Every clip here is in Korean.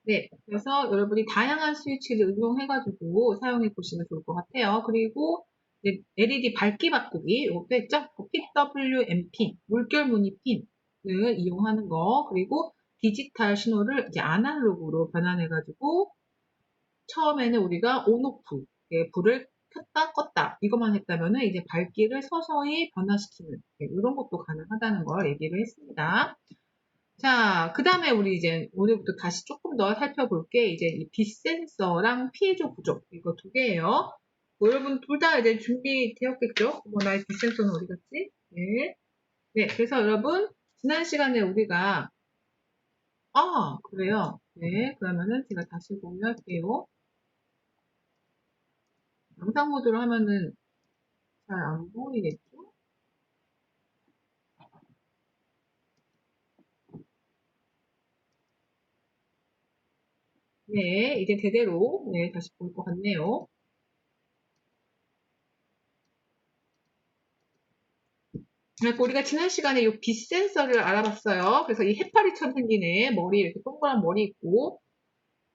네, 그래서 여러분이 다양한 스위치를 응용해가지고 사용해 보시면 좋을 것 같아요. 그리고 이제 LED 밝기 바꾸기, 이것도 했죠? PWM 핀, 물결 무늬 핀을 이용하는 거, 그리고 디지털 신호를 이제 아날로그로 변환해가지고 처음에는 우리가 온오프, 불을 켰다 껐다 이것만 했다면은 이제 밝기를 서서히 변화시키는 이런 것도 가능하다는 걸 얘기를 했습니다. 자, 그 다음에 우리 이제 오늘부터 다시 조금 더 살펴볼 게 이제 이 빛센서랑 피해조 구조 이거 두 개예요. 뭐 여러분 둘 다 이제 준비되었겠죠? 나의 빛센서는 어디 갔지? 네. 네, 그래서 여러분 지난 시간에 우리가 그래요. 네, 그러면은 제가 다시 공유할게요. 영상 모드로 하면은 잘 안 보이겠죠? 네, 이제 제대로 네, 다시 볼 것 같네요. 그래서 우리가 지난 시간에 이 빛 센서를 알아봤어요. 그래서 이 해파리처럼 생긴 애, 머리 이렇게 동그란 머리 있고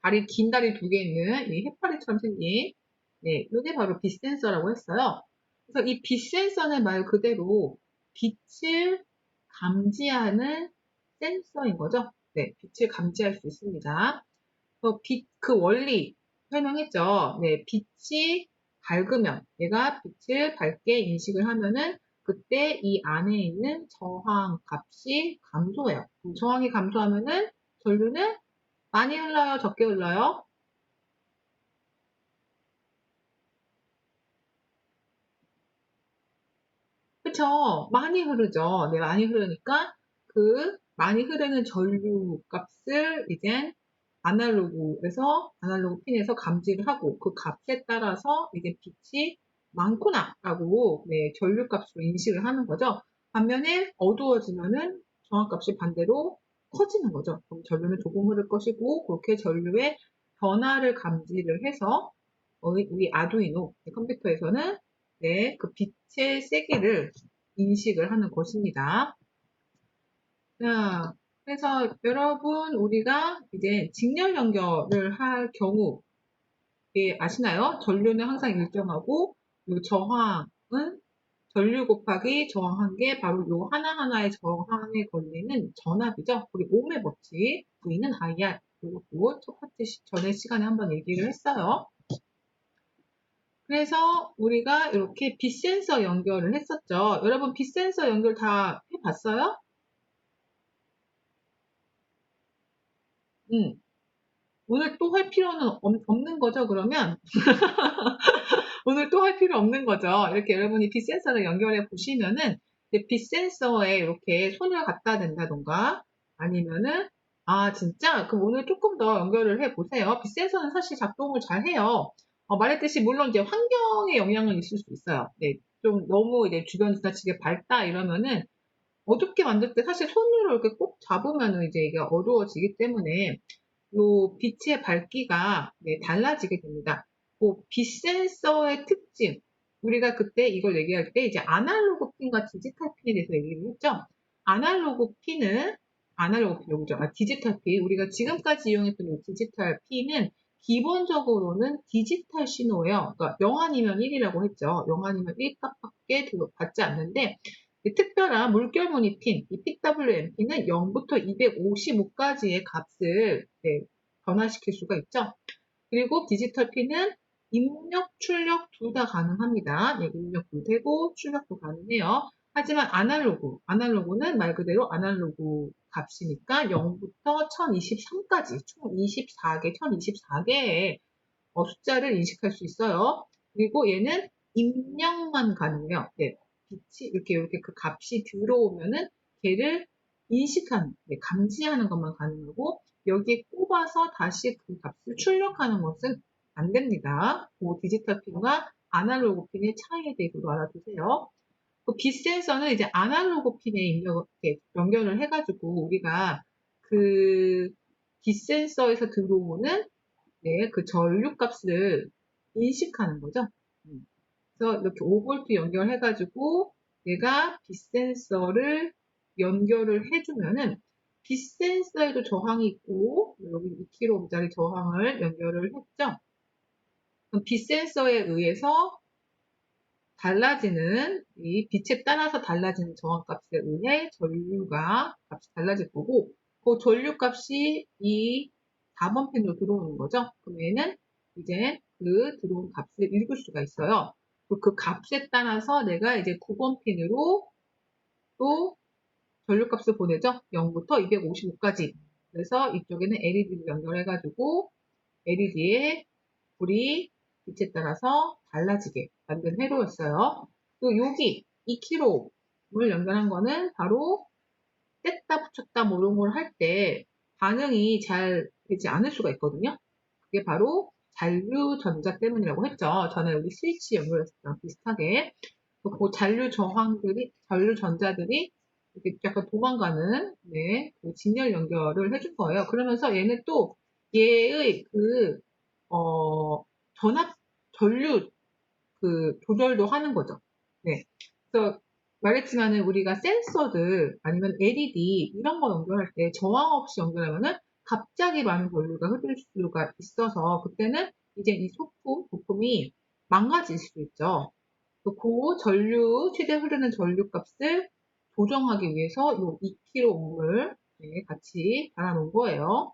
다리 긴 다리 두 개 있는 이 해파리처럼 생긴 네, 이게 바로 빛 센서라고 했어요. 그래서 이 빛 센서는 말 그대로 빛을 감지하는 센서인 거죠. 네, 빛을 감지할 수 있습니다. 빛, 그 원리 설명했죠. 네, 빛이 밝으면, 얘가 빛을 밝게 인식을 하면은 그때 이 안에 있는 저항 값이 감소해요. 저항이 감소하면은 전류는 많이 흘러요, 적게 흘러요? 그쵸? 많이 흐르죠. 네, 많이 흐르니까 그 많이 흐르는 전류 값을 이제 아날로그 핀에서 감지를 하고 그 값에 따라서 이게 빛이 많구나라고 네, 전류 값으로 인식을 하는 거죠. 반면에 어두워지면은 정확값이 반대로 커지는 거죠. 그럼 전류는 조금 흐를 것이고 그렇게 전류의 변화를 감지를 해서 우리 아두이노 컴퓨터에서는 네, 그 빛의 세기를 인식을 하는 것입니다. 자, 그래서 여러분 우리가 이제 직렬 연결을 할 경우 아시나요? 전류는 항상 일정하고 요 저항은 전류 곱하기 저항한 게 바로 요 하나하나의 저항에 걸리는 전압이죠. 우리 ohm의 법칙, V는 IR. 이것도 첫 번째 전에 시간에 한번 얘기를 했어요. 그래서 우리가 이렇게 빛 센서 연결을 했었죠. 여러분 빛 센서 연결 다 해봤어요? 응. 오늘 또 할 필요는 없는 거죠, 그러면? 오늘 또 할 필요 없는 거죠. 이렇게 여러분이 빛 센서를 연결해 보시면은 빛 센서에 이렇게 손을 갖다 댄다던가 아니면은 진짜? 그럼 오늘 조금 더 연결을 해 보세요. 빛 센서는 사실 작동을 잘 해요. 말했듯이 물론 이제 환경에 영향은 있을 수 있어요. 네, 좀 너무 이제 주변이 지나치게 밝다 이러면은 어둡게 만들 때 사실 손으로 이렇게 꼭 잡으면은 이제 이게 어두워지기 때문에 요 빛의 밝기가 네, 달라지게 됩니다. 빛 센서의 특징. 우리가 그때 이걸 얘기할 때 이제 아날로그 핀과 디지털 핀에 대해서 얘기를 했죠. 아날로그 핀, 여기죠. 디지털 핀. 우리가 지금까지 이용했던 이 디지털 핀은 기본적으로는 디지털 신호예요. 그러니까 0 아니면 1이라고 했죠. 0 아니면 1 값밖에 받지 않는데 특별한 물결무늬 핀, 이 PWM 핀은 0부터 255까지의 값을 네, 변화시킬 수가 있죠. 그리고 디지털 핀은 입력, 출력 둘 다 가능합니다. 네, 입력도 되고 출력도 가능해요. 하지만 아날로그는 말 그대로 아날로그 값이니까 0부터 1023까지 총 24개, 1024개의 숫자를 인식할 수 있어요. 그리고 얘는 입력만 가능해요. 네, 빛이 이렇게 그 값이 들어오면은 걔를 인식하는, 네, 감지하는 것만 가능하고 여기에 꼽아서 다시 그 값을 출력하는 것은 안 됩니다. 그 디지털 핀과 아날로그 핀의 차이에 대해서도 알아두세요. 빛 센서는 이제 아날로그 핀에 연결을 해가지고 우리가 그 빛 센서에서 들어오는 네, 그 전류 값을 인식하는 거죠. 그래서 이렇게 5V 연결해가지고 내가 빛 센서를 연결을 해주면은 빛 센서에도 저항이 있고 여기 2kΩ짜리 저항을 연결을 했죠. 그럼 빛 센서에 의해서 달라지는 이 빛에 따라서 달라지는 저항값에 의해 전류가 값이 달라질 거고 그 전류 값이 이 4번 핀으로 들어오는 거죠. 그럼 얘는 이제 그 들어온 값을 읽을 수가 있어요. 그 값에 따라서 내가 이제 9번 핀으로 또 전류 값을 보내죠. 0부터 255까지. 그래서 이쪽에는 LED를 연결해가지고 LED에 불이 빛에 따라서 달라지게 만든 회로였어요. 또 여기 2kg을 연결한 거는 바로 뗐다 붙였다 뭐 이런 걸 할 때 반응이 잘 되지 않을 수가 있거든요. 그게 바로 잔류 전자 때문이라고 했죠. 전에 여기 스위치 연결했을 때랑 비슷하게. 그 잔류 저항들이, 잔류 전자들이 이렇게 약간 도망가는, 네, 그 진열 연결을 해준 거예요. 그러면서 얘는 또 얘의 전압, 전류 조절도 하는 거죠. 네. 그래서 말했지만은 우리가 센서들 아니면 LED 이런 거 연결할 때 저항 없이 연결하면은 갑자기 많은 전류가 흐를 수가 있어서 그때는 이제 이 부품이 망가질 수 있죠. 그 최대 흐르는 전류 값을 조정하기 위해서 이 2kΩ를 같이 달아놓은 거예요.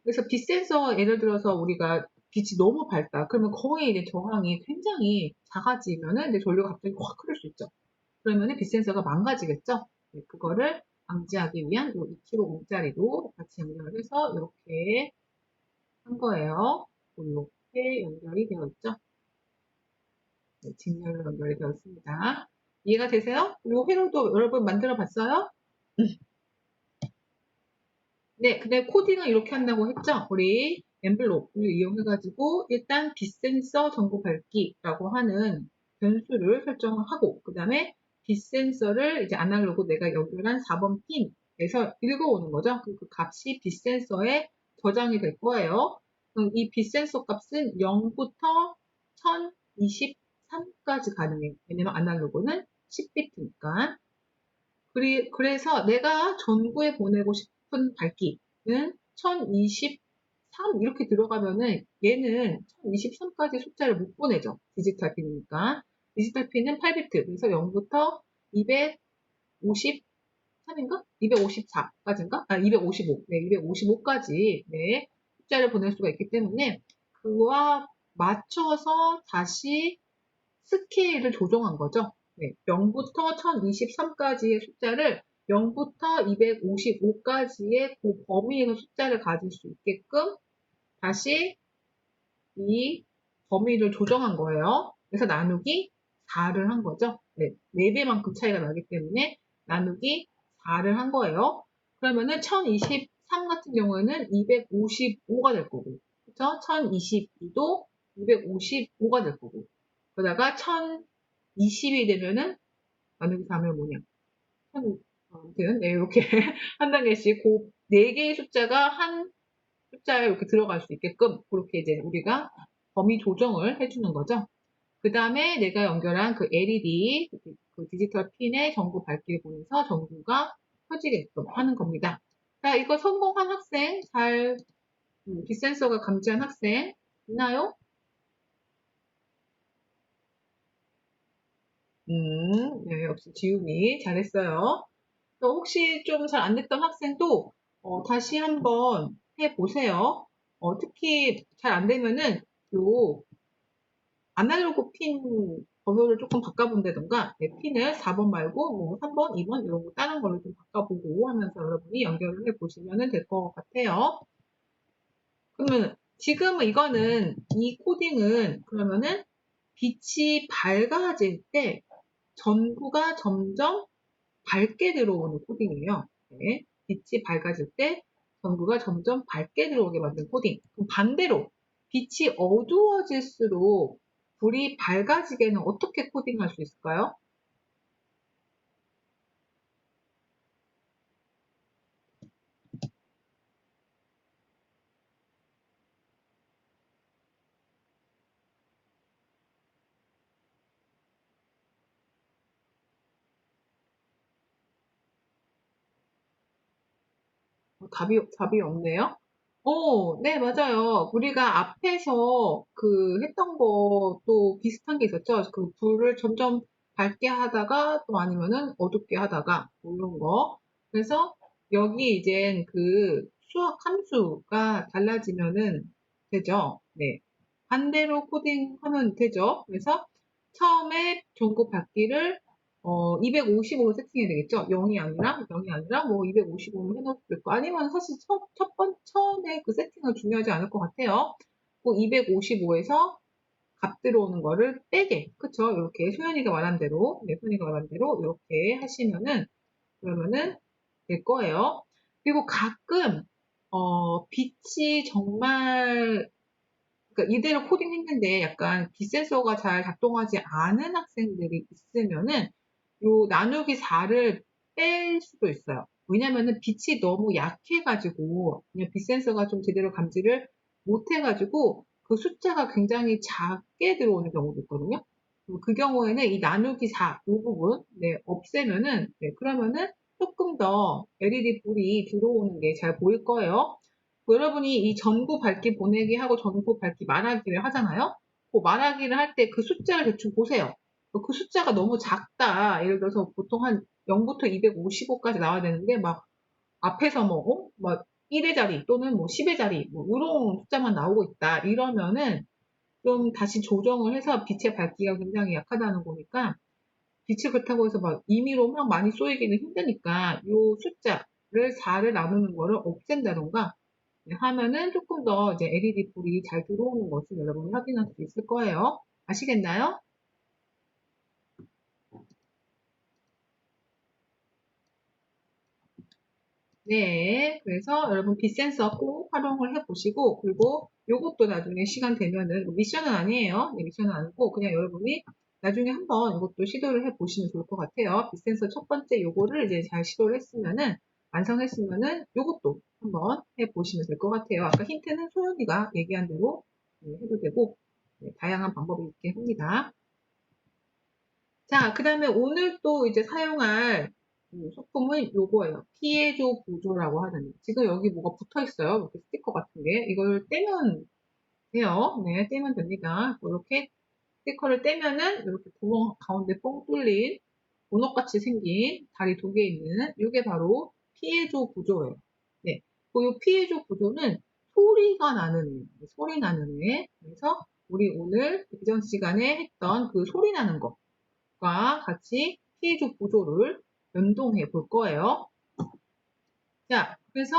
그래서 빛 센서 예를 들어서 우리가 빛이 너무 밝다. 그러면 거의 이제 저항이 굉장히 작아지면은 이제 전류가 갑자기 확 흐를 수 있죠. 그러면은 빛 센서가 망가지겠죠. 네, 그거를 방지하기 위한 요 2kΩ짜리도 같이 연결을 해서 이렇게 한 거예요. 이렇게 연결이 되어 있죠. 네, 직렬로 연결이 되어 있습니다. 이해가 되세요? 요 회로도 여러분 만들어 봤어요? 네, 근데 코딩을 이렇게 한다고 했죠? 우리 엔블록을 이용해가지고 일단 빛센서 전구 밝기라고 하는 변수를 설정하고 그 다음에 빛센서를 이제 아날로그 내가 연결한 4번 핀에서 읽어오는 거죠. 그 값이 빛센서에 저장이 될 거예요. 그럼 이 빛센서 값은 0부터 1023까지 가능해요. 왜냐면 아날로그는 10비트니까. 그래서 내가 전구에 보내고 싶은 밝기는 1023 이렇게 들어가면은 얘는 1023까지 숫자를 못 보내죠. 디지털 핀이니까. 디지털 핀은 8비트. 그래서 0부터 253인가? 254까지인가? 255. 네, 255까지 네, 숫자를 보낼 수가 있기 때문에 그와 맞춰서 다시 스케일을 조정한 거죠. 네, 0부터 1023까지의 숫자를 0부터 255까지의 그 범위에서 숫자를 가질 수 있게끔 다시 이 범위를 조정한 거예요. 그래서 나누기 4를 한 거죠. 네, 4배만큼 차이가 나기 때문에 나누기 4를 한 거예요. 그러면은 1023 같은 경우에는 255가 될 거고, 그쵸? 1022도 255가 될 거고, 그러다가 1020이 되면은 나누기 4면 뭐냐? 아무튼, 네, 이렇게 한 단계씩 그 4개의 숫자가 한 숫자에 이렇게 들어갈 수 있게끔 그렇게 이제 우리가 범위 조정을 해주는 거죠. 그 다음에 내가 연결한 그 LED, 그 디지털 핀의 전구 밝기를 보면서 전구가 켜지게끔 하는 겁니다. 자, 이거 성공한 학생, 빗센서가 감지한 학생 있나요? 네, 역시 지훈이 잘했어요. 또 혹시 좀 잘 안 됐던 학생도 다시 한번 해보세요. 특히 잘 안 되면은 요 아날로그 핀 번호를 조금 바꿔본다던가 네, 핀을 4번 말고 뭐 3번, 2번 이런 거 다른 걸로 좀 바꿔보고 하면서 여러분이 연결을 해보시면 될 것 같아요. 그러면 지금은 이거는 이 코딩은 그러면은 빛이 밝아질 때 전구가 점점 밝게 들어오는 코딩이에요. 네, 빛이 밝아질 때 전구가 점점 밝게 들어오게 만든 코딩. 그럼 반대로 빛이 어두워질수록 불이 밝아지게는 어떻게 코딩할 수 있을까요? 답이 없네요. 네, 맞아요. 우리가 앞에서 했던 것도 비슷한 게 있었죠. 그 불을 점점 밝게 하다가 또 아니면은 어둡게 하다가 뭐 이런 거. 그래서 여기 이젠 수학 함수가 달라지면은 되죠. 네. 반대로 코딩하면 되죠. 그래서 처음에 전구 밝기를 255로 세팅해야 되겠죠? 0이 아니라 뭐 255로 해놓을 수도 있고, 아니면 사실 처음에 그 세팅은 중요하지 않을 것 같아요. 그 255에서 값 들어오는 거를 빼게. 그쵸? 이렇게 소연이가 말한 대로, 네, 소연이가 말한 대로 이렇게 하시면은, 그러면은 될 거예요. 그리고 가끔, 빛이 정말 그러니까 이대로 코딩했는데 약간 빛 센서가 잘 작동하지 않은 학생들이 있으면은 요 나누기 4를 뺄 수도 있어요. 왜냐면은 빛이 너무 약해가지고 그냥 빛 센서가 좀 제대로 감지를 못해가지고 그 숫자가 굉장히 작게 들어오는 경우도 있거든요. 그 경우에는 이 나누기 4, 이 부분, 네, 없애면은, 네, 그러면은 조금 더 LED 불이 들어오는 게 잘 보일 거예요. 여러분이 이 전구 밝기 보내기 하고 전구 밝기 말하기를 하잖아요. 그 말하기를 할 때 그 숫자를 대충 보세요. 그 숫자가 너무 작다. 예를 들어서 보통 한 0부터 255까지 나와야 되는데 막 앞에서 막 1의 자리 또는 뭐 10의 자리 뭐 이런 숫자만 나오고 있다. 이러면은 좀 다시 조정을 해서 빛의 밝기가 굉장히 약하다는 거니까 빛이 그렇다고 해서 막 임의로 막 많이 쏘이기는 힘드니까 요 숫자를 4를 나누는 거를 없앤다던가 네, 하면은 조금 더 이제 LED 불이 잘 들어오는 것을 여러분이 확인할 수 있을 거예요. 아시겠나요? 네, 그래서 여러분 빛센서 꼭 활용을 해보시고 그리고 요것도 나중에 시간 되면은 미션은 아니에요. 네, 미션은 아니고 그냥 여러분이 나중에 한번 이것도 시도를 해보시면 좋을 것 같아요. 빛센서 첫 번째 요거를 이제 잘 시도를 했으면은 완성했으면은 요것도 한번 해보시면 될 것 같아요. 아까 힌트는 소연이가 얘기한 대로 네, 해도 되고 네, 다양한 방법이 있긴 합니다. 자, 그 다음에 오늘 또 이제 사용할 소품은 요거예요. 피해줘 보조라고 하는. 지금 여기 뭐가 붙어 있어요. 이렇게 스티커 같은 게. 이걸 떼면 돼요. 네, 떼면 됩니다. 이렇게 스티커를 떼면은 이렇게 구멍 가운데 뻥 뚫린 도넛같이 생긴 다리 두 개 있는 이게 바로 피해줘 보조예요. 네. 그 피해줘 보조는 소리가 나는 애. 소리 나는 애. 그래서 우리 오늘 이전 시간에 했던 그 소리 나는 거. 과 같이 피해줘 구조를 연동해 볼 거예요. 자, 그래서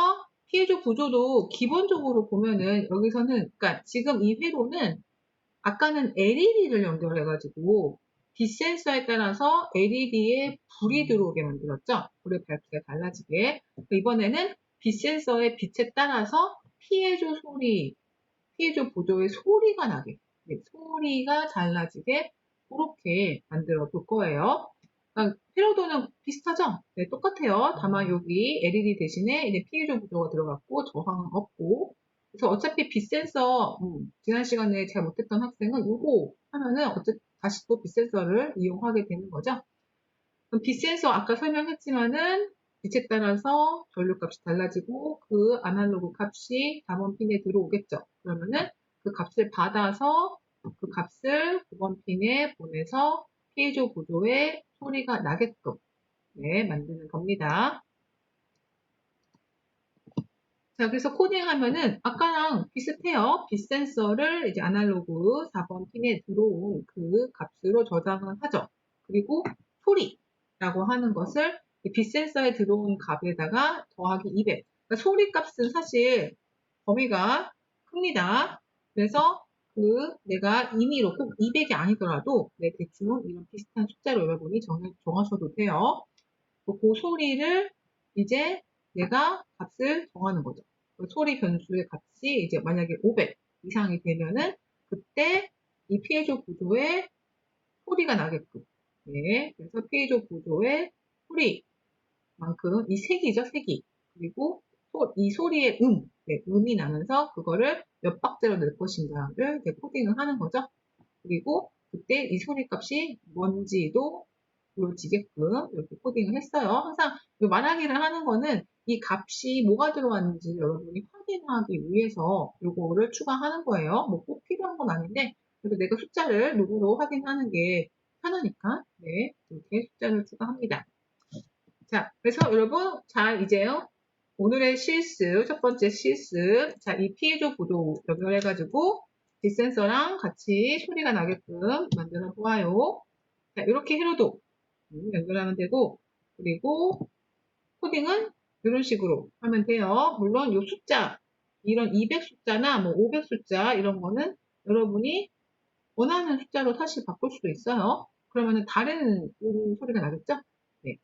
피해줘 구조도 기본적으로 보면은 여기서는, 그러니까 지금 이 회로는 아까는 LED를 연결해가지고 빛 센서에 따라서 LED에 불이 들어오게 만들었죠. 불의 밝기가 달라지게. 이번에는 빛 센서의 빛에 따라서 피해줘 소리, 피해줘 보조의 소리가 나게, 네, 소리가 달라지게 그렇게 만들어 볼 거예요. 피로도는 비슷하죠? 네, 똑같아요. 다만 여기 LED 대신에 이제 피해줘 보조가 들어갔고 저항은 없고 그래서 어차피 빛 센서 지난 시간에 잘 못했던 학생은 이거 하면은 어차피 다시 또 빛 센서를 이용하게 되는 거죠. 그럼 빛 센서 아까 설명했지만은 빛에 따라서 전류값이 달라지고 그 아날로그 값이 담원 핀에 들어오겠죠. 그러면은 그 값을 받아서 그 값을 9번 핀에 보내서 피조 구조에 소리가 나게끔 네, 만드는 겁니다. 자, 그래서 코딩하면은 아까랑 비슷해요. 빛 센서를 이제 아날로그 4번 핀에 들어온 그 값으로 저장을 하죠. 그리고 소리라고 하는 것을 빛 센서에 들어온 값에다가 더하기 200. 그러니까 소리 값은 사실 범위가 큽니다. 그래서 내가 임의로 꼭 200이 아니더라도 네, 대충 이런 비슷한 숫자로 여러분이 정하셔도 돼요. 그 소리를 이제 내가 값을 정하는 거죠. 그 소리 변수의 값이 이제 만약에 500 이상이 되면은 그때 이 피해조 구조에 소리가 나게끔. 네. 그래서 피해조 구조의 소리만큼 이 색이죠, 색이. 그리고 이 소리의 네, 음이 나면서 그거를 몇 박자로 낼 것인가를 이제 코딩을 하는 거죠. 그리고 그때 이 소리 값이 뭔지도 보여지게끔 이렇게 코딩을 했어요. 항상 말하기를 하는 거는 이 값이 뭐가 들어왔는지 여러분이 확인하기 위해서 요거를 추가하는 거예요. 뭐 꼭 필요한 건 아닌데, 그래도 내가 숫자를 누구로 확인하는 게 편하니까, 네, 이렇게 숫자를 추가합니다. 자, 그래서 여러분, 자, 이제요. 오늘의 실습, 첫 번째 실습. 자, 이 피해조 구도 연결해가지고, 뒷센서랑 같이 소리가 나게끔 만들어 보아요. 자, 이렇게 해로도 연결하면 되고, 그리고 코딩은 이런 식으로 하면 돼요. 물론 이 숫자, 이런 200 숫자나 뭐 500 숫자 이런 거는 여러분이 원하는 숫자로 사실 바꿀 수도 있어요. 그러면은 다른 소리가 나겠죠? 네.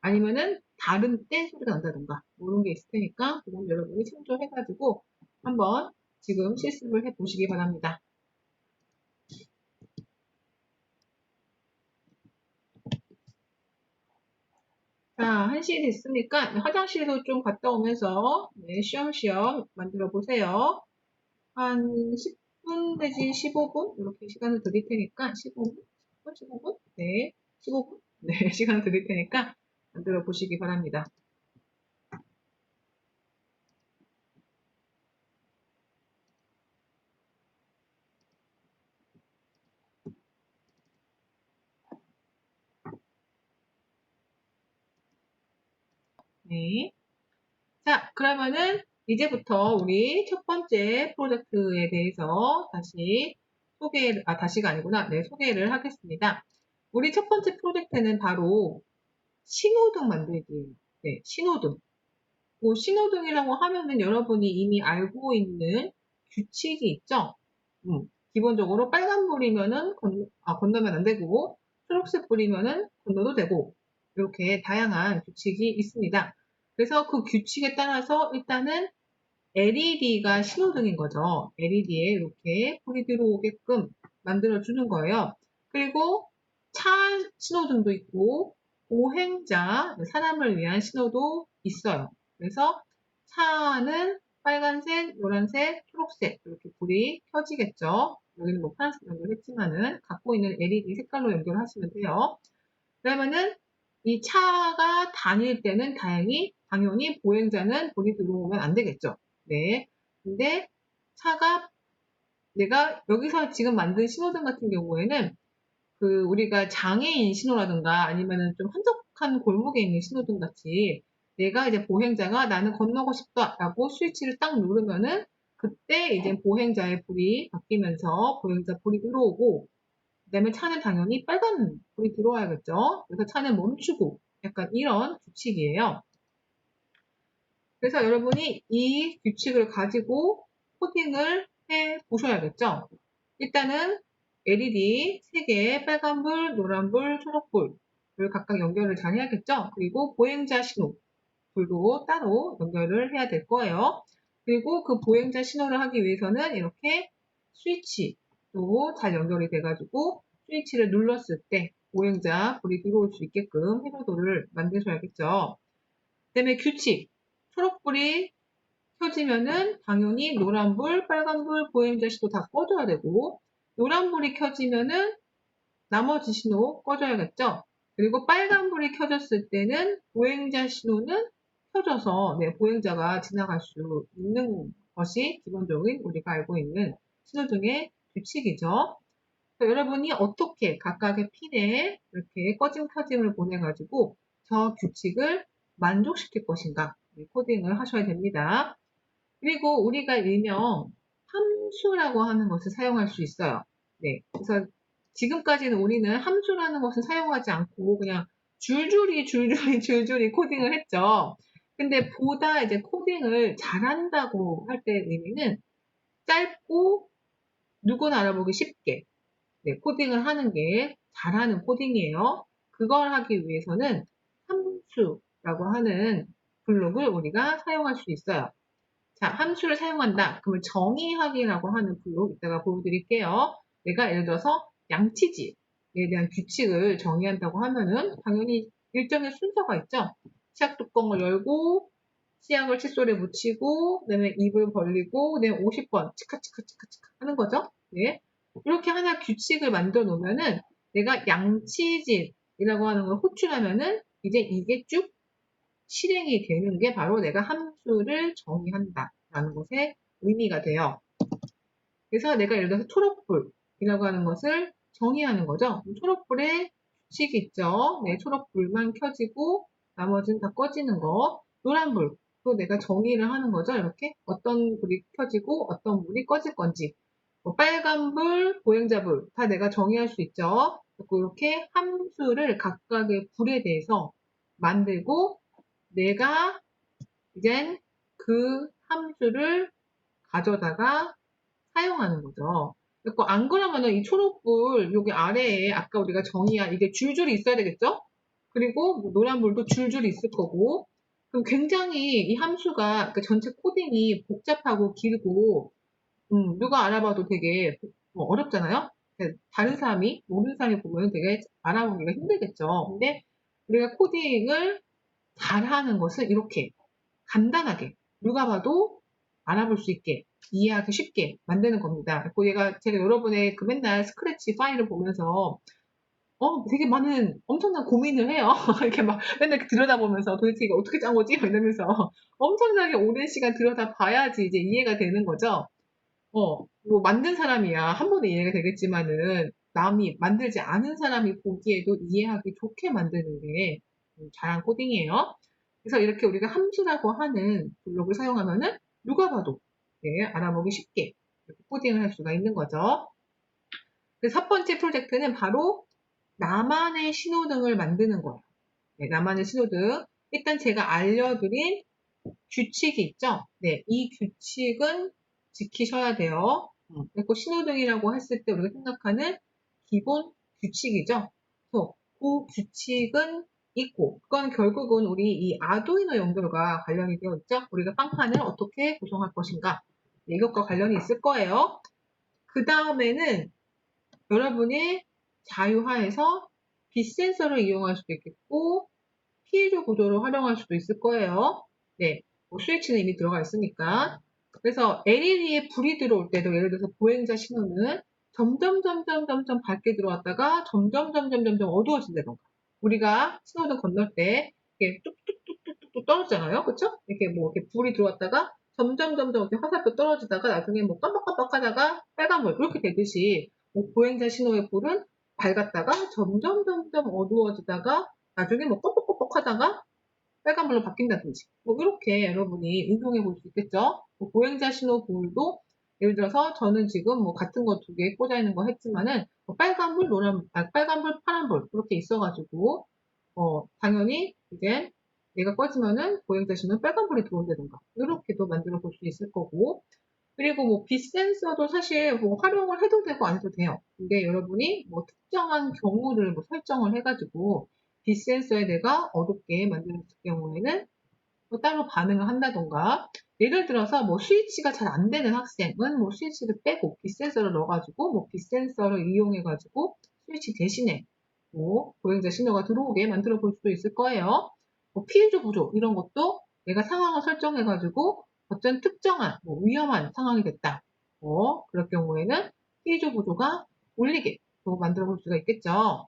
아니면은 다른 때 소리가 난다던가 뭐 이런 게 있을 테니까 그건 여러분이 참조해가지고 한번 지금 실습을 해보시기 바랍니다. 자, 1시 됐으니까 화장실도 좀 갔다 오면서 네, 쉬엄쉬엄 만들어 보세요. 한 10분 내지 15분 이렇게 시간을 드릴 테니까 15분? 10분? 15분? 네, 15분? 네, 시간을 드릴 테니까 만들어 보시기 바랍니다. 네. 자, 그러면은 이제부터 우리 첫 번째 프로젝트에 대해서 다시가 아니구나. 네, 소개를 하겠습니다. 우리 첫 번째 프로젝트는 바로 신호등 만들기예요. 네, 신호등. 뭐 신호등이라고 하면은 여러분이 이미 알고 있는 규칙이 있죠? 기본적으로 빨간불이면은 건너면 안 되고, 초록색 불이면은 건너도 되고, 이렇게 다양한 규칙이 있습니다. 그래서 그 규칙에 따라서 일단은 LED가 신호등인 거죠. LED에 이렇게 불이 들어오게끔 만들어주는 거예요. 그리고 차 신호등도 있고, 보행자, 사람을 위한 신호도 있어요. 그래서 차는 빨간색, 노란색, 초록색 이렇게 불이 켜지겠죠. 여기는 뭐 파란색 연결했지만은 갖고 있는 LED 색깔로 연결하시면 돼요. 그러면은 이 차가 다닐 때는 당연히 보행자는 불이 들어오면 안 되겠죠. 네. 근데 차가 내가 여기서 지금 만든 신호등 같은 경우에는 그 우리가 장애인 신호라든가 아니면은 좀 한적한 골목에 있는 신호등 같이 내가 이제 보행자가 나는 건너고 싶다라고 스위치를 딱 누르면은 그때 이제 보행자의 불이 바뀌면서 보행자 불이 들어오고 그다음에 차는 당연히 빨간 불이 들어와야겠죠. 그래서 차는 멈추고 약간 이런 규칙이에요. 그래서 여러분이 이 규칙을 가지고 코딩을 해 보셔야겠죠. 일단은 LED 3개, 빨간불, 노란불, 초록불을 각각 연결을 잘 해야겠죠. 그리고 보행자 신호, 불도 따로 연결을 해야 될 거예요. 그리고 그 보행자 신호를 하기 위해서는 이렇게 스위치도 잘 연결이 돼가지고 스위치를 눌렀을 때 보행자 불이 들어올 수 있게끔 해로도를 만드셔야겠죠. 그 다음에 규칙, 초록불이 켜지면은 당연히 노란불, 빨간불, 보행자 신호 다 꺼줘야 되고 노란불이 켜지면은 나머지 신호 꺼줘야겠죠. 그리고 빨간불이 켜졌을 때는 보행자 신호는 켜져서 보행자가 지나갈 수 있는 것이 기본적인 우리가 알고 있는 신호등의 규칙이죠. 여러분이 어떻게 각각의 핀에 이렇게 꺼짐 켜짐을 보내가지고 저 규칙을 만족시킬 것인가 코딩을 하셔야 됩니다. 그리고 우리가 일명 함수라고 하는 것을 사용할 수 있어요. 네, 그래서 지금까지는 우리는 함수라는 것을 사용하지 않고 그냥 줄줄이 코딩을 했죠. 근데 보다 이제 코딩을 잘한다고 할 때 의미는 짧고 누구나 알아보기 쉽게 코딩을 하는 게 잘하는 코딩이에요. 그걸 하기 위해서는 함수라고 하는 블록을 우리가 사용할 수 있어요. 자, 함수를 사용한다. 그러면 정의하기라고 하는 블록 이따가 보여드릴게요. 내가 예를 들어서 양치질에 대한 규칙을 정의한다고 하면은 당연히 일정의 순서가 있죠. 치약 뚜껑을 열고 치약을 칫솔에 묻히고 그다음에 입을 벌리고 그다음에 50번 치카치카 하는 거죠. 네. 이렇게 하나 규칙을 만들어 놓으면은 내가 양치질이라고 하는 걸 호출하면은 이제 이게 쭉 실행이 되는 게 바로 내가 함수를 정의한다 라는 것의 의미가 돼요. 그래서 내가 예를 들어서 초록불이라고 하는 것을 정의하는 거죠. 초록불에 규칙이 있죠. 네, 초록불만 켜지고 나머지는 다 꺼지는 거. 노란불, 또 내가 정의를 하는 거죠. 이렇게 어떤 불이 켜지고 어떤 불이 꺼질 건지. 뭐 빨간불, 보행자불 다 내가 정의할 수 있죠. 이렇게 함수를 각각의 불에 대해서 만들고 내가 이젠 그 함수를 가져다가 사용하는 거죠. 그리고 안 그러면은 이 초록불 여기 아래에 아까 우리가 정의한 이게 줄줄이 있어야 되겠죠? 그리고 뭐 노란불도 줄줄이 있을 거고 그럼 굉장히 이 함수가 그 전체 코딩이 복잡하고 길고 누가 알아봐도 되게 뭐 어렵잖아요. 다른 사람이 모르는 사람이 보면 되게 알아보기가 힘들겠죠. 근데 우리가 코딩을 잘하는 것은 이렇게 간단하게 누가 봐도 알아볼 수 있게 이해하기 쉽게 만드는 겁니다. 그리고 제가 여러분의 그 맨날 스크래치 파일을 보면서 되게 많은 엄청난 고민을 해요. 이렇게 막 맨날 이렇게 들여다보면서 도대체 이거 어떻게 짠 거지? 이러면서 엄청나게 오랜 시간 들여다봐야지 이제 이해가 되는 거죠. 뭐 만든 사람이야 한 번에 이해가 되겠지만은 남이 만들지 않은 사람이 보기에도 이해하기 좋게 만드는 게 잘한 코딩이에요. 그래서 이렇게 우리가 함수라고 하는 블록을 사용하면은 누가 봐도 네, 알아보기 쉽게 이렇게 코딩을 할 수가 있는 거죠. 그래서 첫 번째 프로젝트는 바로 나만의 신호등을 만드는 거예요. 네, 나만의 신호등. 일단 제가 알려드린 규칙이 있죠? 네, 이 규칙은 지키셔야 돼요. 그리고 신호등이라고 했을 때 우리가 생각하는 기본 규칙이죠. 그래서 그 규칙은 있고, 그건 결국은 우리 이 아두이노 연결과 관련이 되어 있죠. 우리가 빵판을 어떻게 구성할 것인가. 네, 이것과 관련이 있을 거예요. 그 다음에는 여러분이 자유화해서 빛 센서를 이용할 수도 있겠고, 피해조 구조를 활용할 수도 있을 거예요. 네, 뭐 스위치는 이미 들어가 있으니까. 그래서 LED에 불이 들어올 때도 예를 들어서 보행자 신호는 점점 밝게 들어왔다가 점점 어두워진다던가. 우리가 신호등 건널 때 이렇게 뚝뚝뚝뚝뚝 떨어지잖아요. 그쵸? 이렇게 뭐 이렇게 불이 들어왔다가 점점 이렇게 화살표 떨어지다가 나중에 뭐 깜빡깜빡 하다가 빨간불 이렇게 되듯이 뭐 보행자 신호의 불은 밝았다가 점점 어두워지다가 나중에 뭐 뻑뻑뻑뻑 하다가 빨간불로 바뀐다든지 뭐 이렇게 여러분이 응용해 볼 수 있겠죠. 뭐 보행자 신호 불도 예를 들어서 저는 지금 뭐 같은 거 두 개 꽂아 있는 거 했지만은 뭐 빨간불, 빨간불, 파란불 이렇게 있어가지고 당연히 이제 얘가 꺼지면은 보행자 신호 빨간불이 들어온다든가 이렇게도 만들어 볼 수 있을 거고 그리고 뭐 빛 센서도 사실 뭐 활용을 해도 되고 안 해도 돼요. 근데 여러분이 뭐 특정한 경우를 뭐 설정을 해가지고 빛 센서에 내가 어둡게 만들었을 경우에는 뭐 따로 반응을 한다던가 예를 들어서 뭐 스위치가 잘 안 되는 학생은 뭐 스위치를 빼고 빛 센서를 넣어가지고 뭐 빛 센서를 이용해가지고 스위치 대신에 뭐 보행자 신호가 들어오게 만들어 볼 수도 있을 거예요. 뭐 피해조 구조 이런 것도 내가 상황을 설정해가지고 어떤 특정한 뭐 위험한 상황이 됐다. 그럴 경우에는 피해조 구조가 울리게 또 만들어 볼 수가 있겠죠.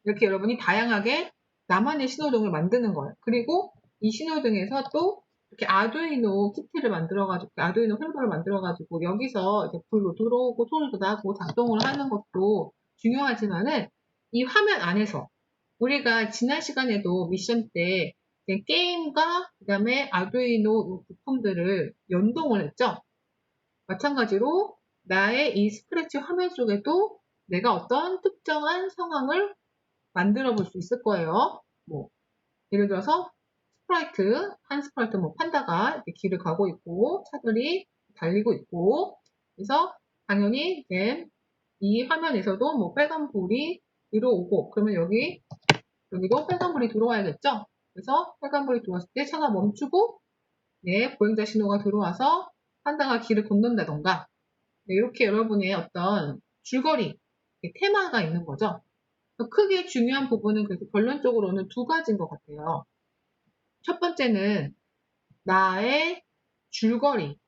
이렇게 여러분이 다양하게 나만의 신호등을 만드는 거예요. 그리고 이 신호등에서 또 이렇게 아두이노 키트를 만들어가지고, 아두이노 햄버를 만들어가지고, 여기서 이제 불로 들어오고, 소리도 나고, 작동을 하는 것도 중요하지만은, 이 화면 안에서, 우리가 지난 시간에도 미션 때, 게임과, 그 다음에 아두이노 부품들을 연동을 했죠? 마찬가지로, 나의 이 스크래치 화면 속에도 내가 어떤 특정한 상황을 만들어 볼 수 있을 거예요. 뭐, 예를 들어서 한 스프라이트 뭐 판다가 이렇게 길을 가고 있고 차들이 달리고 있고 그래서 당연히 이제 이 화면에서도 뭐 빨간불이 들어오고 그러면 여기도 빨간불이 들어와야겠죠. 그래서 빨간불이 들어왔을 때 차가 멈추고 네, 보행자 신호가 들어와서 판다가 길을 건넌다던가 네, 이렇게 여러분의 어떤 줄거리 테마가 있는 거죠. 크게 중요한 부분은 그래서 결론적으로는 두 가지인 것 같아요. 첫 번째는 나의 줄거리,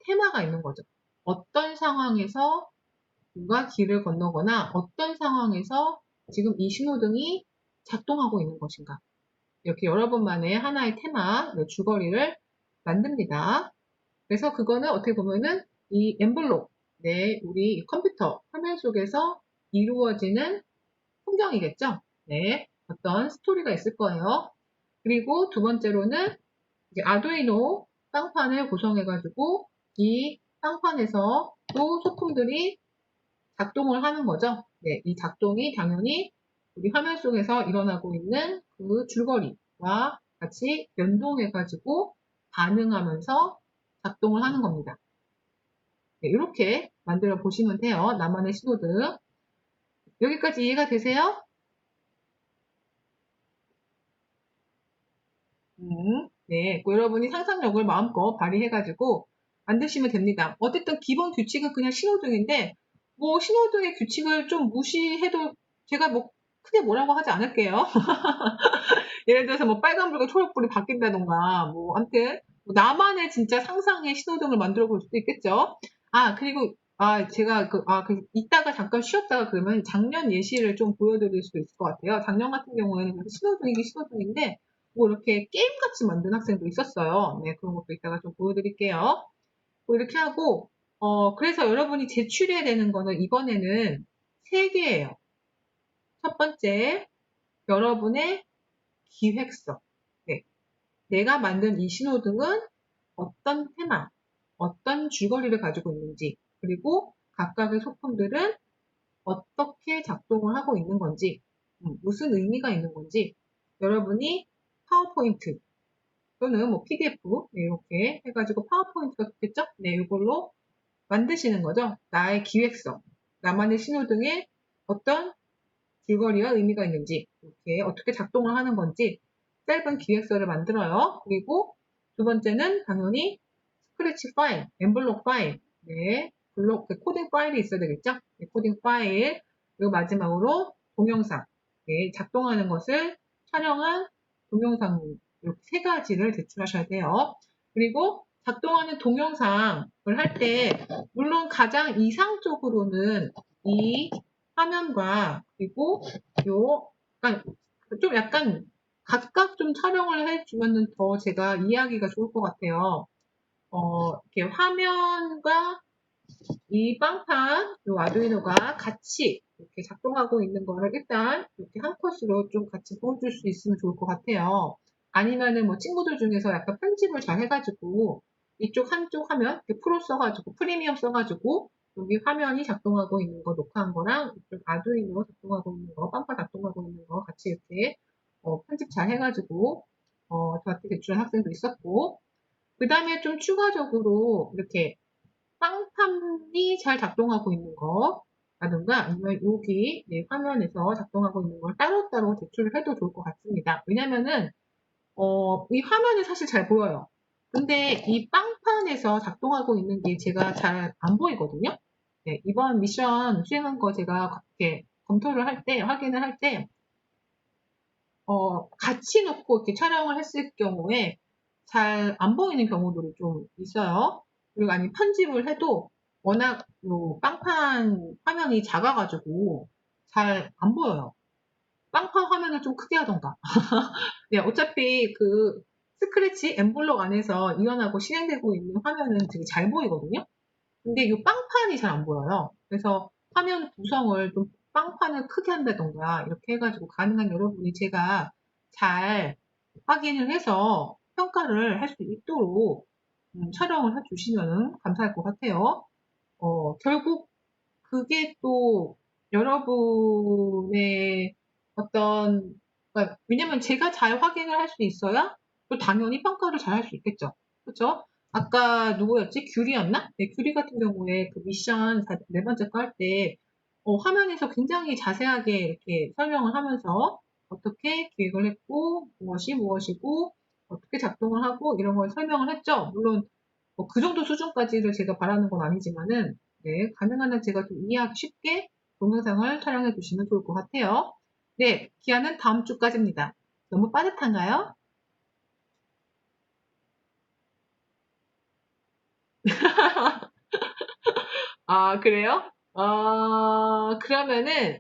테마가 있는 거죠. 어떤 상황에서 누가 길을 건너거나 어떤 상황에서 지금 이 신호등이 작동하고 있는 것인가. 이렇게 여러분만의 하나의 테마, 줄거리를 만듭니다. 그래서 그거는 어떻게 보면은 이 엔블록, 우리 컴퓨터 화면 속에서 이루어지는 풍경이겠죠? 네, 어떤 스토리가 있을 거예요. 그리고 두 번째로는 이제 아두이노 빵판을 구성해가지고 이 빵판에서 또 소품들이 작동을 하는 거죠. 네, 이 작동이 당연히 우리 화면 속에서 일어나고 있는 그 줄거리와 같이 연동해가지고 반응하면서 작동을 하는 겁니다. 네, 이렇게 만들어 보시면 돼요. 나만의 신호등. 여기까지 이해가 되세요? 네, 그 여러분이 상상력을 마음껏 발휘해가지고 만드시면 됩니다. 어쨌든 기본 규칙은 그냥 신호등인데, 뭐 신호등의 규칙을 좀 무시해도 제가 뭐 크게 뭐라고 하지 않을게요. 예를 들어서 뭐 빨간불과 초록불이 바뀐다던가, 뭐 아무튼 뭐 나만의 진짜 상상의 신호등을 만들어 볼 수도 있겠죠. 아, 그리고 제가 이따가 잠깐 쉬었다가 그러면 작년 예시를 좀 보여드릴 수도 있을 것 같아요. 작년 같은 경우에는 신호등이긴 신호등인데 뭐 이렇게 게임같이 만든 학생도 있었어요. 네, 그런 것도 이따가 좀 보여드릴게요. 뭐 이렇게 하고, 그래서 여러분이 제출해야 되는 거는 이번에는 세 개예요. 첫 번째, 여러분의 기획서. 네, 내가 만든 이 신호등은 어떤 테마, 어떤 줄거리를 가지고 있는지, 그리고 각각의 소품들은 어떻게 작동을 하고 있는 건지, 무슨 의미가 있는 건지, 여러분이 파워포인트 또는 뭐 PDF 이렇게 해가지고 파워포인트가 좋겠죠? 네, 이걸로 만드시는 거죠. 나의 기획서, 나만의 신호등에 어떤 줄거리와 의미가 있는지, 이렇게 어떻게 작동을 하는 건지 짧은 기획서를 만들어요. 그리고 두 번째는 당연히 스크래치 파일, 엔블록 파일, 코딩 파일이 있어야 되겠죠? 네, 코딩 파일, 그리고 마지막으로 동영상, 작동하는 것을 촬영한 동영상 이렇게 세 가지를 제출하셔야 돼요. 그리고 작동하는 동영상을 할 때 물론 가장 이상적으로는 이 화면과 그리고 요 약간 각각 좀 촬영을 해주면은 더 제가 이해하기가 좋을 것 같아요. 이렇게 화면과 이 빵판, 요 아두이노가 같이 이렇게 작동하고 있는 거를 일단 이렇게 한 컷으로 좀 같이 보여줄 수 있으면 좋을 것 같아요. 아니면은 뭐 친구들 중에서 약간 편집을 잘 해가지고 이쪽 한쪽 화면 이렇게 프로 써가지고 프리미엄 써가지고 여기 화면이 작동하고 있는 거 녹화한 거랑 이쪽 아두이노 작동하고 있는 거, 빵판 작동하고 있는 거 같이 이렇게 편집 잘 해가지고 저한테 제출한 학생도 있었고 그 다음에 좀 추가적으로 이렇게 빵판이 잘 작동하고 있는 거 라든가 아니면 여기 화면에서 작동하고 있는 걸 따로따로 제출을 해도 좋을 것 같습니다. 왜냐면은 이 화면은 사실 잘 보여요. 근데 이 빵판에서 작동하고 있는 게 제가 잘 안 보이거든요. 네, 이번 미션 수행한 거 제가 이렇게 검토를 할 때, 확인을 할 때, 같이 놓고 이렇게 촬영을 했을 경우에 잘 안 보이는 경우들이 좀 있어요. 그리고 아니 편집을 해도 워낙 요 빵판 화면이 작아가지고 잘 안 보여요. 빵판 화면을 좀 크게 하던가. 네, 어차피 그 스크래치 엠블록 안에서 이완하고 실행되고 있는 화면은 되게 잘 보이거든요. 근데 이 빵판이 잘 안 보여요. 그래서 화면 구성을 좀 빵판을 크게 한다던가 이렇게 해가지고 가능한 여러분이 제가 잘 확인을 해서 평가를 할 수 있도록 촬영을 해주시면 감사할 것 같아요. 결국 그게 또 여러분의 그러니까 왜냐면 제가 잘 확인을 할 수 있어야 또 당연히 평가를 잘 할 수 있겠죠. 그렇죠? 아까 누구였지? 귤이었나? 네, 귤이 같은 경우에 그 미션 네 번째 거 할 때, 화면에서 굉장히 자세하게 이렇게 설명을 하면서 어떻게 기획을 했고, 무엇이 무엇이고, 어떻게 작동을 하고, 이런 걸 설명을 했죠. 물론, 그 정도 수준까지를 제가 바라는 건 아니지만은, 네, 가능한 한 제가 좀 이해하기 쉽게 동영상을 촬영해 주시면 좋을 것 같아요. 네, 기한은 다음 주까지입니다. 너무 빠듯한가요? 아, 그래요? 그러면은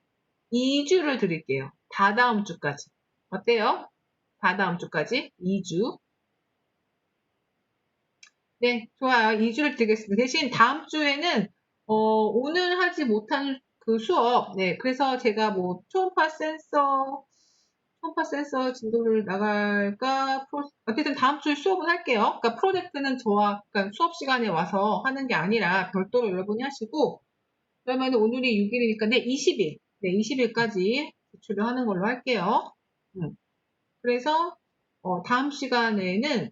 2주를 드릴게요. 다다음 주까지. 어때요? 다다음 주까지 2주. 네, 좋아요. 2주를 드리겠습니다. 대신 다음 주에는 오늘 하지 못한 그 수업, 네, 그래서 제가 뭐 초음파 센서 진도를 나갈까? 어쨌든 다음 주에 수업은 할게요. 그러니까 프로젝트는 저와 그러니까 수업 시간에 와서 하는 게 아니라 별도로 여러분이 하시고, 그러면 오늘이 6일이니까 네, 20일, 네, 20일까지 제출을 하는 걸로 할게요. 그래서 다음 시간에는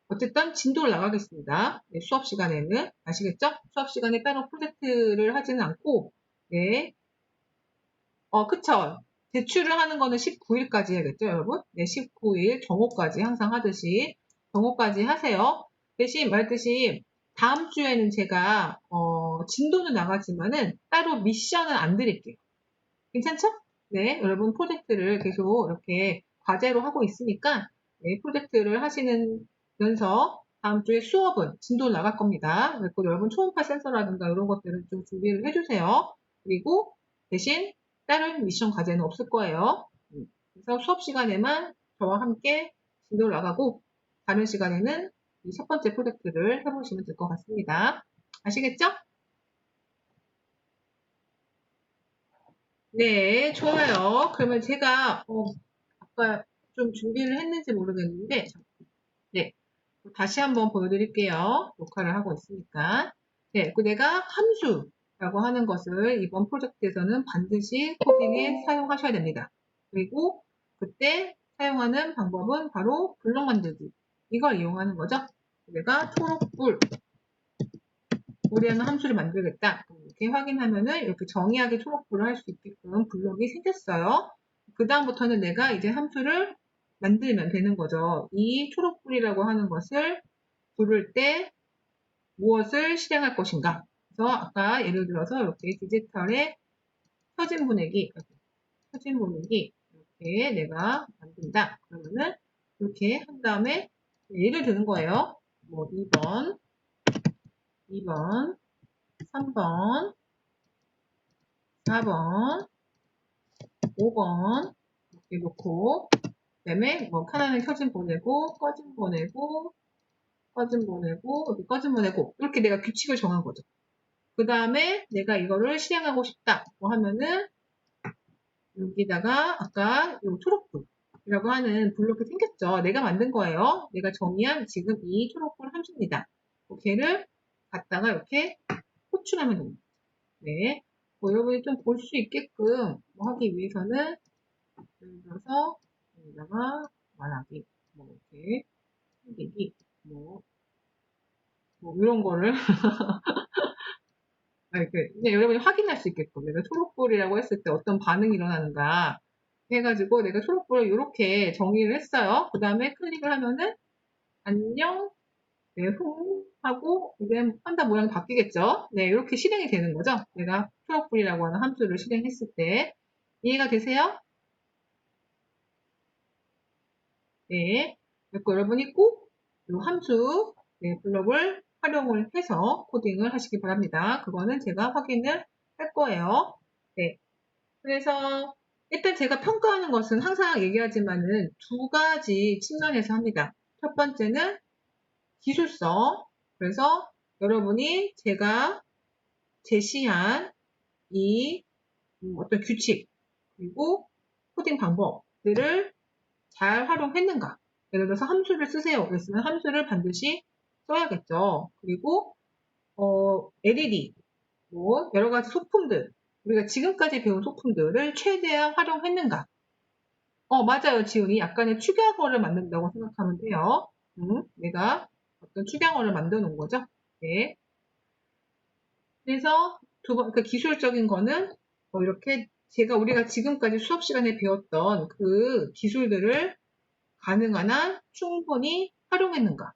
어쨌든 진도를 나가겠습니다. 네, 수업 시간에는. 아시겠죠? 수업 시간에 따로 프로젝트를 하지는 않고, 네. 그쵸. 제출을 하는 거는 19일까지 해야겠죠, 여러분? 네, 19일, 정오까지 항상 하듯이, 정오까지 하세요. 대신 말했듯이, 다음 주에는 제가, 진도는 나가지만은 따로 미션은 안 드릴게요. 괜찮죠? 네, 여러분 프로젝트를 계속 이렇게 과제로 하고 있으니까, 네, 프로젝트를 하시면서 다음 주에 수업은 진도 나갈 겁니다. 그리고 여러분 초음파 센서라든가 이런 것들은 좀 준비를 해주세요. 그리고 대신 다른 미션 과제는 없을 거예요. 그래서 수업 시간에만 저와 함께 진도를 나가고 다른 시간에는 이 첫 번째 프로젝트를 해보시면 될 것 같습니다. 아시겠죠? 네, 좋아요. 그러면 제가 아까 좀 준비를 했는지 모르겠는데 네, 다시 한번 보여드릴게요. 녹화를 하고 있으니까. 네, 그 내가 함수라고 하는 것을 이번 프로젝트에서는 반드시 코딩에 사용하셔야 됩니다. 그리고 그때 사용하는 방법은 바로 블록 만들기. 이걸 이용하는 거죠. 내가 초록불 우리는 함수를 만들겠다. 이렇게 확인하면은 이렇게 정의하게 초록불을 할 수 있게끔 블록이 생겼어요. 그 다음부터는 내가 이제 함수를 만들면 되는 거죠. 이 초록불이라고 하는 것을 부를 때 무엇을 실행할 것인가. 그래서 아까 예를 들어서 이렇게 디지털의 사진 보내기 이렇게 내가 만든다. 그러면은 이렇게 한 다음에 예를 드는 거예요. 뭐 2번, 3번, 4번, 5번 이렇게 놓고 그다음에 뭐 하나는 켜진 보내고 꺼진 보내고 꺼진 보내고 여기 꺼진 보내고 이렇게 내가 규칙을 정한 거죠. 그 다음에 내가 이거를 실행하고 싶다고 하면은 여기다가 아까 이 초록불이라고 하는 블록이 생겼죠. 내가 만든 거예요. 내가 정의한 지금 이 초록불 함수입니다. 걔를 갖다가 이렇게 호출하면 됩니다. 네. 뭐 여러분이 좀 볼 수 있게끔 뭐 하기 위해서는 예를 들어서 여기다가 말하기 뭐 이렇게 생기기 뭐 이런 거를 그냥 여러분이 확인할 수 있게끔 내가 초록불이라고 했을 때 어떤 반응이 일어나는가 해가지고 내가 초록불을 이렇게 정의를 했어요. 그 다음에 클릭을 하면은 안녕, 네, 하고 이제 판다 모양이 바뀌겠죠. 네, 이렇게 실행이 되는 거죠. 내가 초록불이라고 하는 함수를 실행했을 때 이해가 되세요? 네, 그리고 여러분이 꼭 이 함수 네, 블록을 활용을 해서 코딩을 하시기 바랍니다. 그거는 제가 확인을 할 거예요. 네, 그래서 일단 제가 평가하는 것은 항상 얘기하지만은 두 가지 측면에서 합니다. 첫 번째는 기술성. 그래서 여러분이 제가 제시한 이 어떤 규칙 그리고 코딩 방법들을 잘 활용했는가. 예를 들어서 함수를 쓰세요. 그랬으면 함수를 반드시 써야겠죠. 그리고 LED 뭐 여러 가지 소품들 우리가 지금까지 배운 소품들을 최대한 활용했는가. 맞아요, 지훈이. 약간의 축약어를 만든다고 생각하면 돼요. 내가 어떤 축약어를 만들어 놓은 거죠. 네. 그래서 그 기술적인 거는 이렇게 우리가 지금까지 수업 시간에 배웠던 그 기술들을 가능한 한 충분히 활용했는가.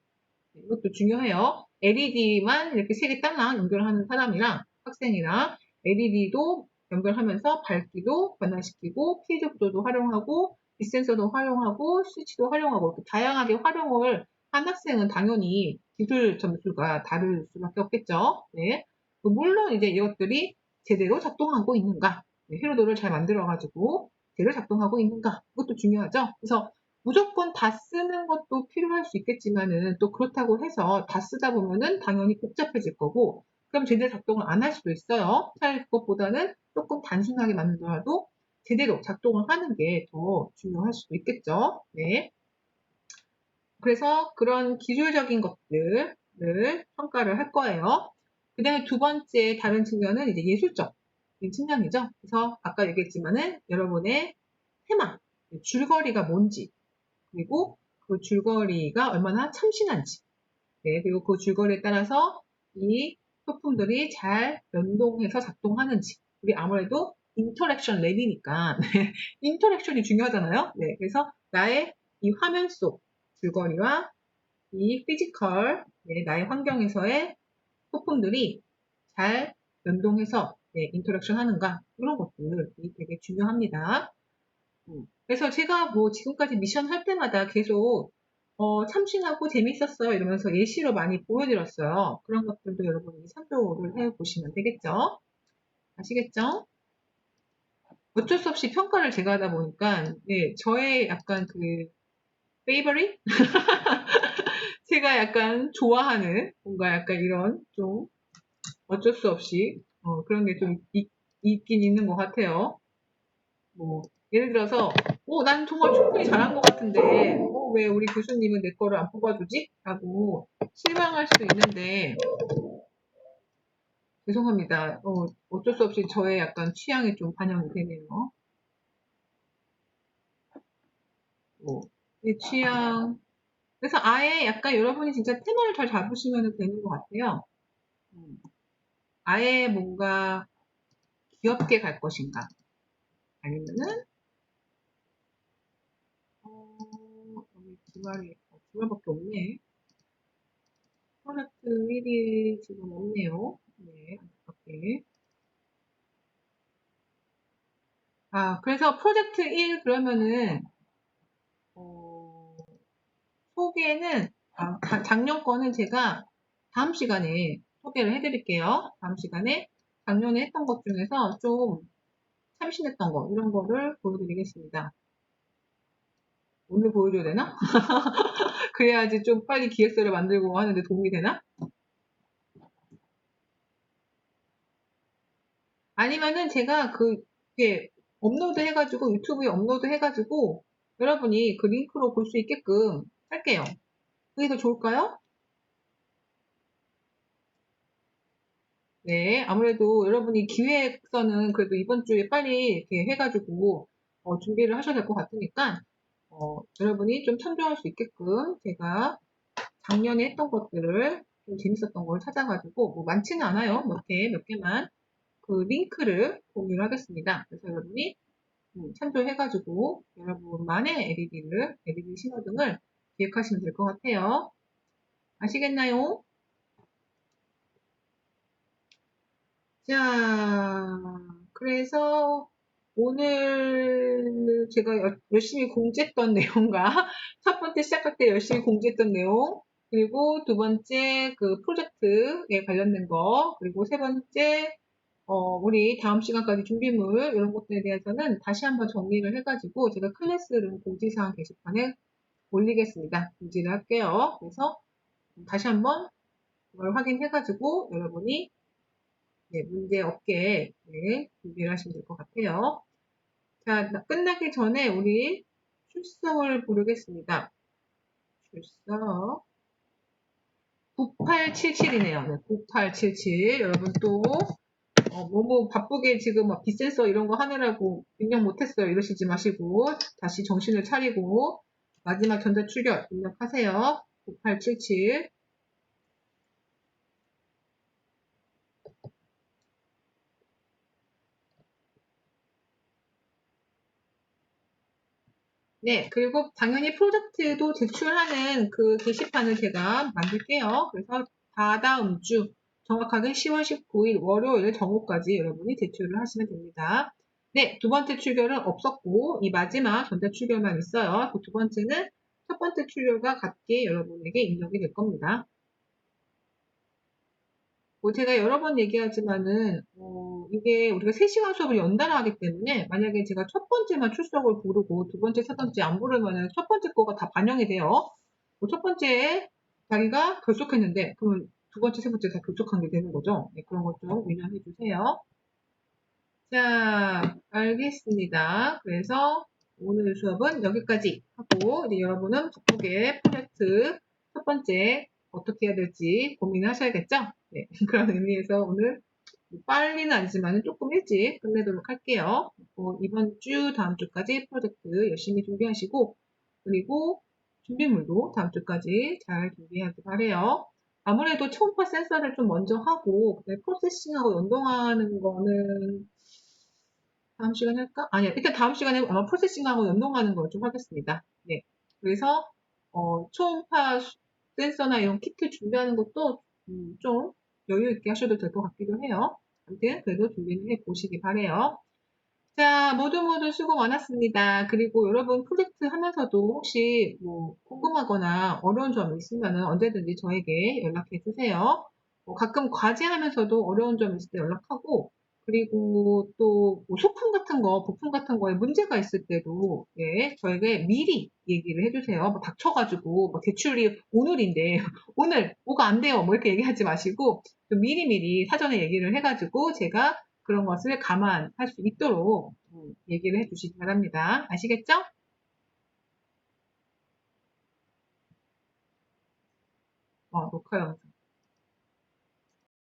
이것도 중요해요. LED만 이렇게 세 개 딸랑 연결하는 사람이랑 학생이랑 LED도 연결하면서 밝기도 변화시키고 피드 구도도 활용하고 디센서도 활용하고 스위치도 활용하고 이렇게 다양하게 활용을 한 학생은 당연히 기술 점수가 다를 수밖에 없겠죠. 네. 물론 이제 이것들이 제대로 작동하고 있는가, 네, 회로도를 잘 만들어가지고 제대로 작동하고 있는가, 그것도 중요하죠. 그래서 무조건 다 쓰는 것도 필요할 수 있겠지만은 또 그렇다고 해서 다 쓰다 보면은 당연히 복잡해질 거고 그럼 제대로 작동을 안 할 수도 있어요. 차라리 그것보다는 조금 단순하게 만들더라도 제대로 작동을 하는 게 더 중요할 수도 있겠죠. 네. 그래서 그런 기술적인 것들을 평가를 할 거예요. 그 다음에 두 번째 다른 측면은 이제 예술적인 측면이죠. 그래서 아까 얘기했지만은 여러분의 테마, 줄거리가 뭔지, 그리고 그 줄거리가 얼마나 참신한지, 네, 그리고 그 줄거리에 따라서 이 소품들이 잘 연동해서 작동하는지, 우리 아무래도 인터랙션 랩이니까 인터랙션이 중요하잖아요. 네, 그래서 나의 이 화면 속 줄거리와 이 피지컬, 네, 나의 환경에서의 소품들이 잘 연동해서 네, 인터랙션 하는가 이런 것들이 되게 중요합니다. 그래서 제가 뭐 지금까지 미션 할 때마다 계속 참신하고 재밌었어요 이러면서 예시로 많이 보여드렸어요. 그런 것들도 여러분이 참조를 해보시면 되겠죠? 아시겠죠? 어쩔 수 없이 평가를 제가 하다 보니까 네, 저의 약간 그 페이버릿? 제가 약간 좋아하는 뭔가 약간 이런 좀 어쩔 수 없이 그런 게 좀 있긴 있는 것 같아요. 뭐 예를 들어서 난 정말 충분히 잘한 것 같은데 왜 우리 교수님은 내 거를 안 뽑아주지? 라고 실망할 수도 있는데 죄송합니다. 어쩔 수 없이 저의 약간 취향이 좀 반영이 되네요. 내 취향 그래서 아예 약간 여러분이 진짜 테마를 잘 잡으시면 되는 것 같아요. 아예 뭔가 귀엽게 갈 것인가 아니면은 여기 두 말밖에 없네. 프로젝트 1이 지금 없네요. 네, 안타깝게. 그래서 프로젝트 1 그러면은, 소개는, 작년 거는 제가 다음 시간에 소개를 해드릴게요. 다음 시간에 작년에 했던 것 중에서 좀 참신했던 거, 이런 거를 보여드리겠습니다. 오늘 보여줘야 되나? 그래야지 좀 빨리 기획서를 만들고 하는데 도움이 되나? 아니면은 제가 이렇게 업로드 해가지고 유튜브에 업로드 해가지고 여러분이 그 링크로 볼 수 있게끔 할게요. 그게 더 좋을까요? 네, 아무래도 여러분이 기획서는 그래도 이번 주에 빨리 이렇게 해가지고 준비를 하셔야 될 것 같으니까 여러분이 좀 참조할 수 있게끔 제가 작년에 했던 것들을 좀 재밌었던 걸 찾아가지고 뭐 많지는 않아요. 몇 개만 그 링크를 공유를 하겠습니다. 그래서 여러분이 참조해가지고 여러분만의 LED 신호등을 기획하시면 될 것 같아요. 아시겠나요? 자, 그래서 오늘 제가 열심히 공지했던 내용과 첫 번째 시작할 때 열심히 공지했던 내용, 그리고 두 번째 그 프로젝트에 관련된 거, 그리고 세 번째 우리 다음 시간까지 준비물 이런 것들에 대해서는 다시 한번 정리를 해가지고 제가 클래스룸 공지사항 게시판에 올리겠습니다. 공지를 할게요. 그래서 다시 한번 그걸 확인해가지고 여러분이 네, 문제 없게 네, 준비를 하시면 될 것 같아요. 자, 끝나기 전에 우리 출석을 부르겠습니다. 출석 9877이네요. 네, 9877. 여러분 또 너무 바쁘게 지금 막 빗센서 이런 거 하느라고 입력 못했어요. 이러시지 마시고 다시 정신을 차리고 마지막 전자 출결 입력하세요. 9877. 네, 그리고 당연히 프로젝트도 제출하는 그 게시판을 제가 만들게요. 그래서 다다음 주 정확하게 10월 19일 월요일 정오까지 여러분이 제출을 하시면 됩니다. 네, 두 번째 출결은 없었고 이 마지막 전자 출결만 있어요. 그 두 번째는 첫 번째 출결과 같게 여러분에게 입력이 될 겁니다. 뭐 제가 여러 번 얘기하지만은 이게 우리가 3시간 수업을 연달아 하기 때문에 만약에 제가 첫 번째만 출석을 부르고 두 번째, 세 번째 안 부르면은 첫 번째 거가 다 반영이 돼요. 첫 번째에 자기가 결석했는데 그러면 두 번째, 세 번째 다 결석한 게 되는 거죠. 네, 그런 것 좀 유념해 주세요. 자, 알겠습니다. 그래서 오늘 수업은 여기까지 하고 이제 여러분은 바쁘게 프로젝트 첫 번째 어떻게 해야 될지 고민하셔야겠죠? 네, 그런 의미에서 오늘 빨리는 아니지만 조금 일찍 끝내도록 할게요. 이번 주, 다음 주까지 프로젝트 열심히 준비하시고 그리고 준비물도 다음 주까지 잘 준비하기 바래요. 아무래도 초음파 센서를 좀 먼저 하고 프로세싱하고 연동하는 거는 다음 시간에 할까? 아니야. 일단 다음 시간에 아마 프로세싱하고 연동하는 걸 좀 하겠습니다. 네. 그래서, 초음파 센서나 이런 키트 준비하는 것도 좀 여유 있게 하셔도 될 것 같기도 해요. 아무튼, 그래도 준비는 해 보시기 바래요. 자, 모두 수고 많았습니다. 그리고 여러분 프로젝트 하면서도 혹시 뭐 궁금하거나 어려운 점 있으면 언제든지 저에게 연락해 주세요. 가끔 과제하면서도 어려운 점 있을 때 연락하고, 그리고 또뭐 소품 같은 거, 부품 같은 거에 문제가 있을 때도 예, 저에게 미리 얘기를 해주세요. 뭐 닥쳐가지고 뭐 대출이 오늘인데 오늘 뭐가 안 돼요. 뭐 이렇게 얘기하지 마시고 좀 미리미리 사전에 얘기를 해가지고 제가 그런 것을 감안할 수 있도록 얘기를 해주시기 바랍니다. 아시겠죠? 녹화 영상.